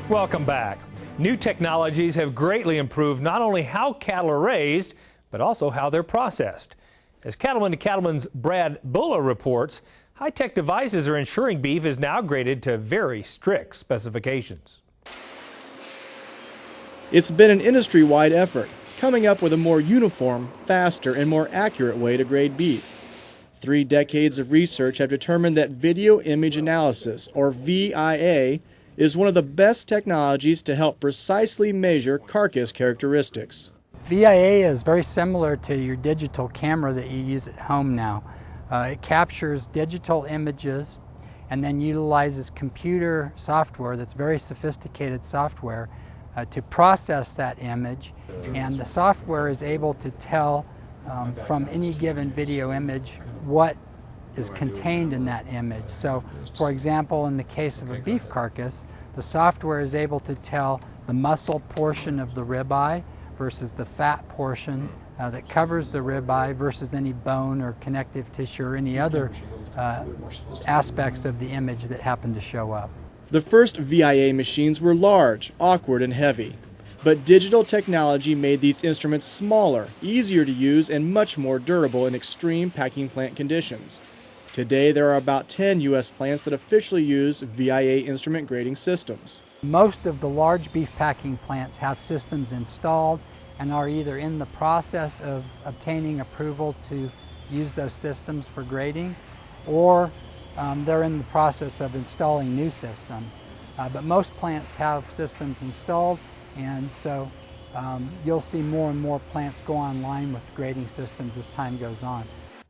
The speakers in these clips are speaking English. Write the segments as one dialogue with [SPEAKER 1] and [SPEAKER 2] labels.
[SPEAKER 1] Welcome back. New technologies have greatly improved not only how cattle are raised, but also how they're processed. As Cattleman to Cattleman's Brad Buller reports, high-tech devices are ensuring beef is now graded to very strict specifications.
[SPEAKER 2] It's been an industry-wide effort, coming up with a more uniform, faster, and more accurate way to grade beef. 3 decades of research have determined that video image analysis, or VIA, is one of the best technologies to help precisely measure carcass characteristics.
[SPEAKER 3] VIA is very similar to your digital camera that you use at home now. It captures digital images and then utilizes computer software that's very sophisticated software to process that image, and the software is able to tell from any given video image what is contained in that image. So, for example, in the case of a beef carcass, the software is able to tell the muscle portion of the ribeye versus the fat portion that covers the ribeye versus any bone or connective tissue or any other aspects of the image that happen to show up.
[SPEAKER 2] The first VIA machines were large, awkward, and heavy. But digital technology made these instruments smaller, easier to use, and much more durable in extreme packing plant conditions. Today, there are about 10 U.S. plants that officially use VIA instrument grading systems.
[SPEAKER 3] Most of the large beef packing plants have systems installed and are either in the process of obtaining approval to use those systems for grading, or they're in the process of installing new systems. But most plants have systems installed, and so you'll see more and more plants go online with grading systems as time goes on.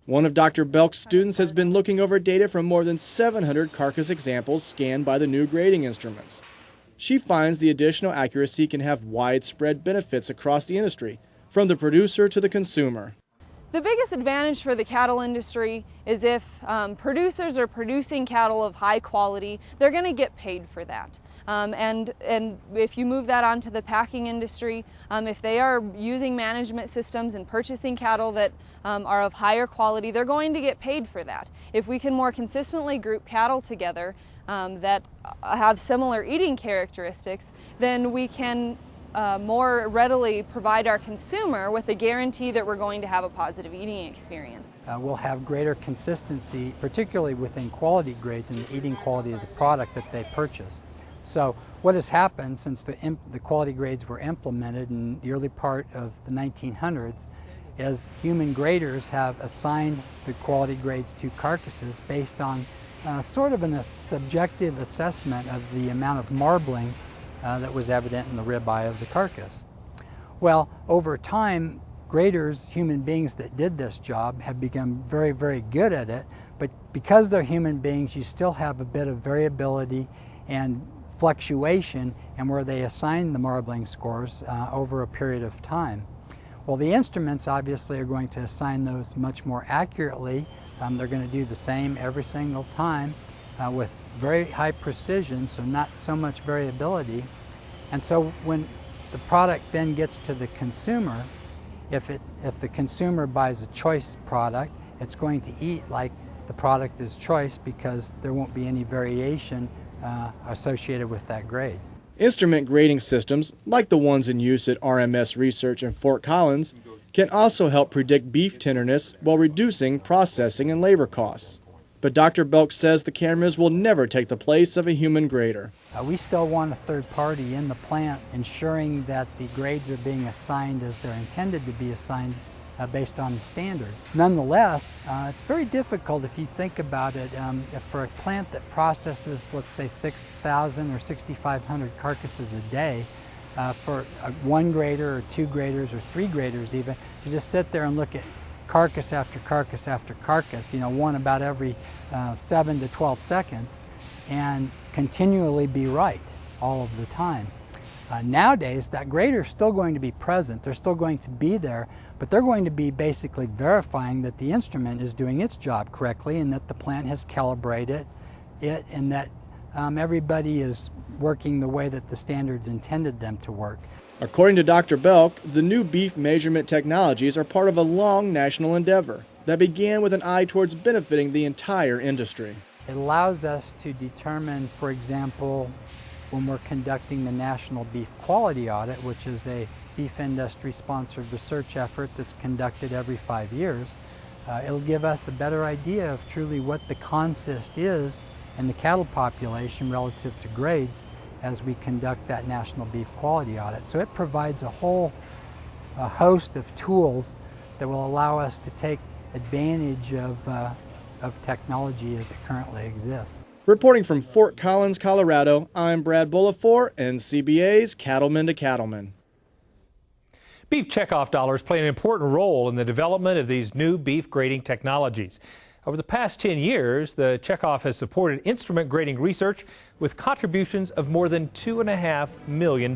[SPEAKER 2] One of Dr. Belk's students has been looking over data from more than 700 carcass examples scanned by the new grading instruments. She finds the additional accuracy can have widespread benefits across the industry, from the producer to the consumer.
[SPEAKER 4] The biggest advantage for the cattle industry is if producers are producing cattle of high quality, they're going to get paid for that. And if you move that onto the packing industry, if they are using management systems and purchasing cattle that are of higher quality, they're going to get paid for that. If we can more consistently group cattle together that have similar eating characteristics, then we can more readily provide our consumer with a guarantee that we're going to have a positive eating experience.
[SPEAKER 3] We'll have greater consistency, particularly within quality grades and the eating quality of the product that they purchase. So what has happened since the quality grades were implemented in the early part of the 1900s is human graders have assigned the quality grades to carcasses based on sort of a subjective assessment of the amount of marbling that was evident in the ribeye of the carcass. Well, over time, graders, human beings that did this job, have become very, very good at it, but because they're human beings, you still have a bit of variability and fluctuation in where they assign the marbling scores over a period of time. Well, the instruments obviously are going to assign those much more accurately. They're going to do the same every single time with very high precision, so not so much variability. And so when the product then gets to the consumer, if the consumer buys a choice product, it's going to eat like the product is choice because there won't be any variation associated with that grade.
[SPEAKER 2] Instrument grading systems, like the ones in use at RMS Research in Fort Collins, can also help predict beef tenderness while reducing processing and labor costs. But Dr. Belk says the cameras will never take the place of a human grader.
[SPEAKER 3] We still want a third party in the plant ensuring that the grades are being assigned as they're intended to be assigned based on the standards. Nonetheless, it's very difficult if you think about it. If for a plant that processes, let's say, 6,000 or 6,500 carcasses a day, for one grader or two graders or three graders even, to just sit there and look at carcass after carcass after carcass, one about every 7 to 12 seconds, and continually be right all of the time. Nowadays, that grader is still going to be present, they're still going to be there, but they're going to be basically verifying that the instrument is doing its job correctly and that the plant has calibrated it and that everybody is working the way that the standards intended them to work.
[SPEAKER 2] According to Dr. Belk, the new beef measurement technologies are part of a long national endeavor that began with an eye towards benefiting the entire industry.
[SPEAKER 3] It allows us to determine, for example, when we're conducting the National Beef Quality Audit, which is a beef industry sponsored research effort that's conducted every 5 years. It'll give us a better idea of truly what the consist is in the cattle population relative to grades as we conduct that National Beef Quality Audit. So it provides a whole host of tools that will allow us to take advantage of technology as it currently exists.
[SPEAKER 2] Reporting from Fort Collins, Colorado, I'm Brad Bulla for NCBA's Cattleman to Cattleman.
[SPEAKER 1] Beef checkoff dollars play an important role in the development of these new beef grading technologies. Over the past 10 years, the checkoff has supported instrument grading research with contributions of more than $2.5 million.